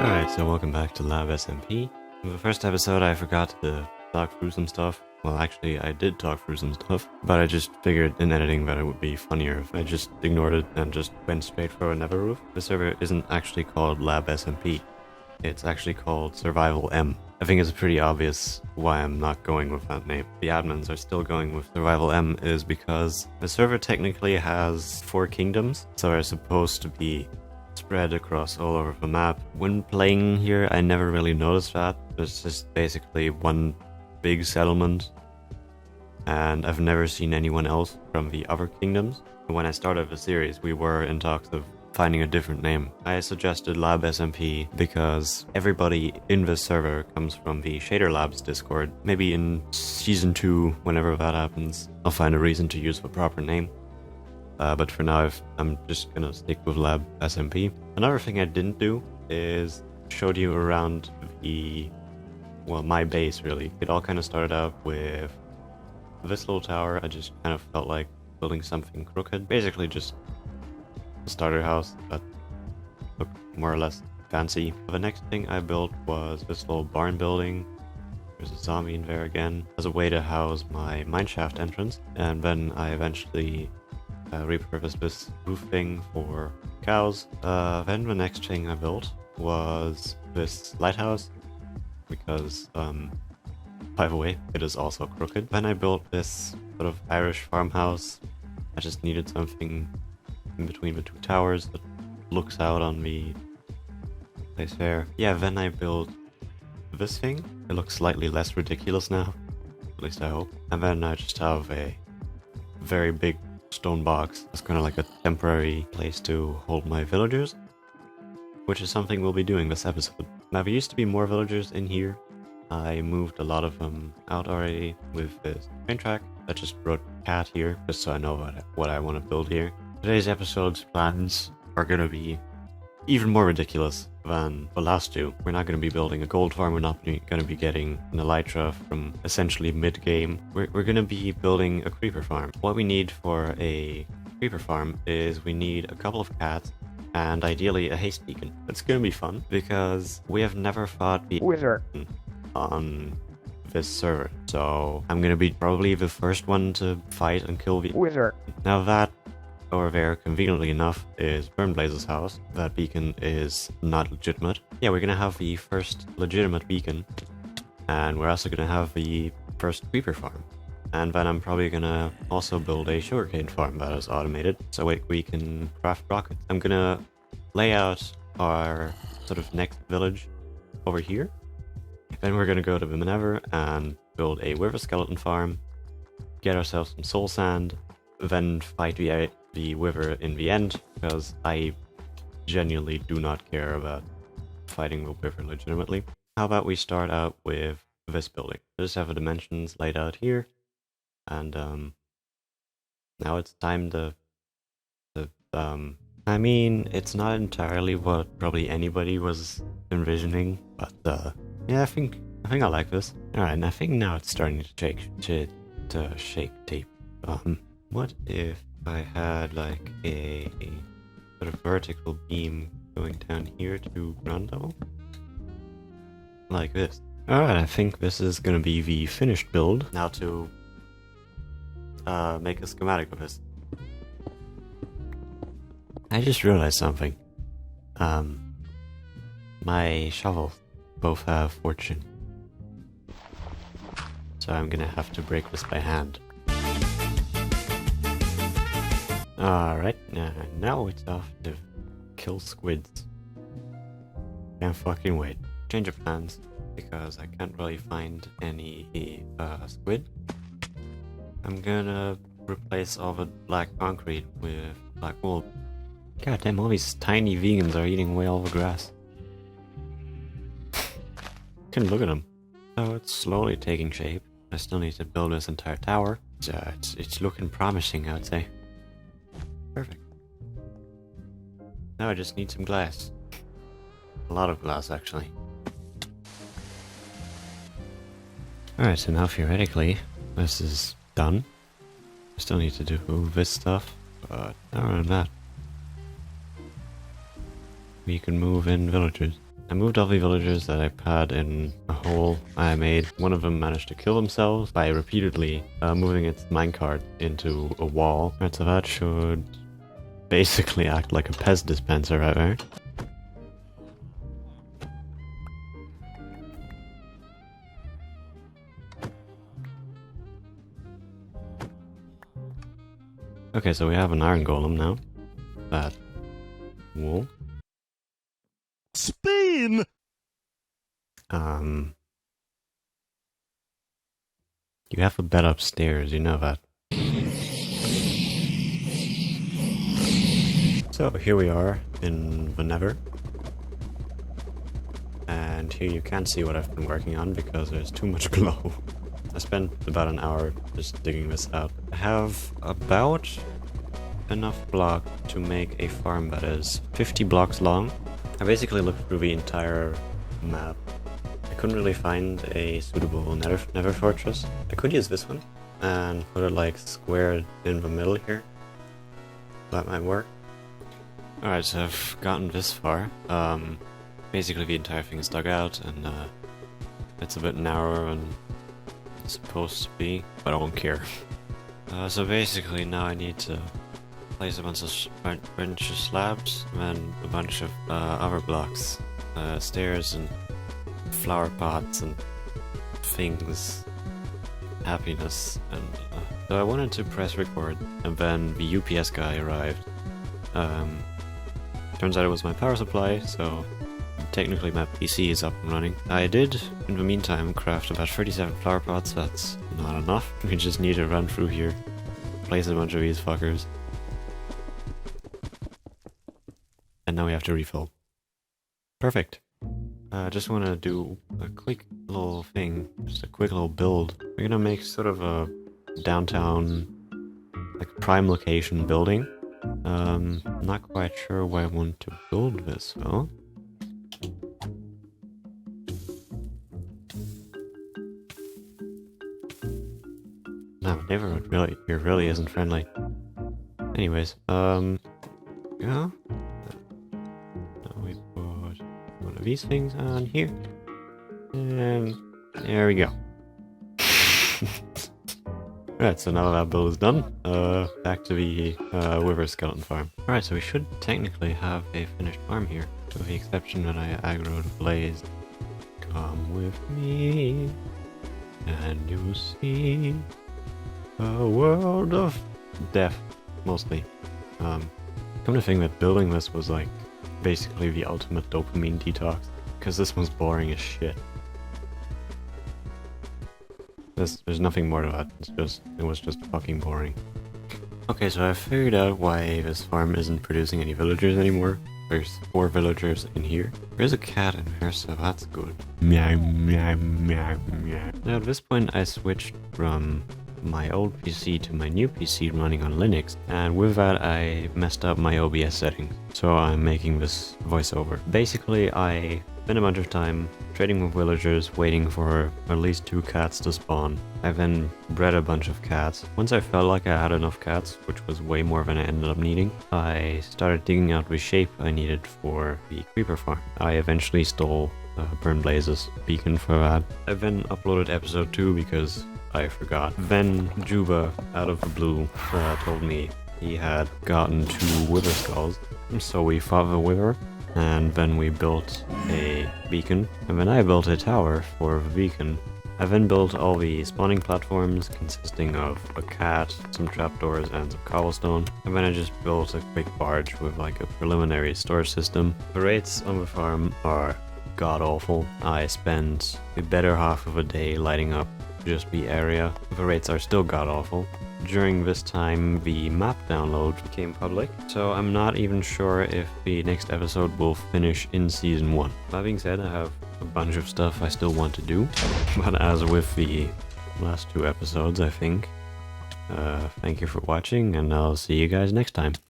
Alright, so welcome back to labSMP. In the first episode I forgot to talk through some stuff. Well, actually I did talk through some stuff, but I just figured in editing that it would be funnier if I just ignored it and just went straight for a Never roof. The server isn't actually called labSMP. It's actually called Survival M. I think it's pretty obvious why I'm not going with that name. The admins are still going with Survival M is because the server technically has 4 kingdoms, so they're supposed to be spread across all over the map. When playing here, I never really noticed that. It's just basically one big settlement, and I've never seen anyone else from the other kingdoms. When I started the series, we were in talks of finding a different name. I suggested labSMP because everybody in this server comes from the Shader Labs Discord. Maybe in Season 2, whenever that happens, I'll find a reason to use the proper name. But for now, I'm just gonna stick with labSMP. Another thing I didn't do is showed you around my base, really. It all kind of started out with this little tower. I just kind of felt like building something crooked. Basically just a starter house that looked more or less fancy. The next thing I built was this little barn building. There's a zombie in there again, as a way to house my mineshaft entrance. And then I eventually repurposed this roof thing for cows. Then the next thing I built was this lighthouse, because, by the way, it is also crooked. Then I built this sort of Irish farmhouse. I just needed something in between the 2 towers that looks out on the place there. Yeah, then I built this thing. It looks slightly less ridiculous now, at least I hope. And then I just have a very big stone box. It's kind of like a temporary place to hold my villagers, which is something we'll be doing this episode. Now, there used to be more villagers in here. I moved a lot of them out already with this train track. I just wrote cat here, just so I know what I want to build here. Today's episode's plans are going to be even more ridiculous than the last 2. We're not going to be building a gold farm. We're not going to be getting an elytra from essentially mid-game. We're going to be building a creeper farm. What we need for a creeper farm is we need a couple of cats and ideally a haste beacon. It's going to be fun because we have never fought the wizard on this server. So I'm going to be probably the first one to fight and kill the wizard. Now that over there, conveniently enough, is Burnblaze's house. That beacon is not legitimate. Yeah, we're gonna have the first legitimate beacon, and we're also gonna have the first creeper farm. And then I'm probably gonna also build a sugarcane farm that is automated, so we can craft rockets. I'm gonna lay out our sort of next village over here. Then we're gonna go to the Minever and build a wither skeleton farm, get ourselves some soul sand, then fight the wither in the end, because I genuinely do not care about fighting the wither legitimately. How about we start out with this building? I just have the dimensions laid out here, and now it's time to I mean, it's not entirely what probably anybody was envisioning, but yeah, I think I like this. Alright, and I think now it's starting to shake tape. What if I had like a sort of vertical beam going down here to ground level? Like this. Alright, I think this is gonna be the finished build. Now to make a schematic of this. I just realized something. My shovels both have fortune. So I'm gonna have to break this by hand. Alright, now it's off to kill squids. Can't fucking wait. Change of plans, because I can't really find any squid. I'm gonna replace all the black concrete with black wool. God damn, all these tiny vegans are eating away all the grass. Can look at them. So it's slowly taking shape. I still need to build this entire tower. So it's looking promising, I would say. Perfect. Now I just need some glass. A lot of glass, actually. Alright, so now theoretically, this is done. I still need to do this stuff, but other than that, we can move in villagers. I moved all the villagers that I had in a hole I made. One of them managed to kill themselves by repeatedly moving its minecart into a wall. Right, so that should basically act like a pest dispenser right there. Okay, so we have an iron golem now. That wool. Spain! You have a bed upstairs, you know that. So here we are in the Nether. And here you can't see what I've been working on because there's too much glow. I spent about an hour just digging this out. I have about enough block to make a farm that is 50 blocks long. I basically looked through the entire map. I couldn't really find a suitable nether fortress. I could use this one and put it like squared in the middle here. That might work. Alright, so I've gotten this far. Basically the entire thing is dug out and it's a bit narrower than it's supposed to be, but I don't care. So basically now I need to place a bunch of slabs and a bunch of other blocks, stairs and flower pots and things, happiness, and so I wanted to press record, and then the UPS guy arrived. Turns out it was my power supply, so technically my PC is up and running. I did, in the meantime, craft about 37 flower pots. That's not enough. We just need to run through here, place a bunch of these fuckers, and now we have to refill. Perfect. I just want to do a quick little thing, just a quick little build. We're gonna make sort of a downtown, like prime location building. Not quite sure where I want to build this though. No, the neighborhood really isn't friendly. Anyways, yeah. We put one of these things on here, and there we go. Alright, so now that build is done, back to the Wither skeleton farm. Alright, so we should technically have a finished farm here, with the exception that I aggroed Blaze. Come with me, and you'll see a world of death, mostly. Come to think that building this was like basically the ultimate dopamine detox, because this was boring as shit. There's nothing more to that, it was just fucking boring. Okay, so I figured out why this farm isn't producing any villagers anymore. There's 4 villagers in here. There's a cat in there, so that's good. Meow, meow, meow, meow. Now at this point I switched from my old PC to my new PC running on Linux, and with that I messed up my OBS settings, so I'm making this voiceover. Basically I spent a bunch of time trading with villagers, waiting for at least 2 cats to spawn. I then bred a bunch of cats. Once I felt like I had enough cats, which was way more than I ended up needing, I started digging out the shape I needed for the creeper farm. I eventually stole Burn Blaze's beacon for that. I then uploaded episode 2 because I forgot. Then Juba, out of the blue, told me he had gotten 2 wither skulls, so we fought the wither, and then we built a beacon, and then I built a tower for the beacon. I then built all the spawning platforms consisting of a cat, some trapdoors, and some cobblestone, and then I just built a quick barge with like a preliminary storage system. The rates on the farm are god-awful. I spent the better half of a day lighting up just the area. The rates are still god-awful. During this time, the map download became public, so I'm not even sure if the next episode will finish in Season 1. That being said, I have a bunch of stuff I still want to do, but as with the last 2 episodes, I think, thank you for watching, and I'll see you guys next time.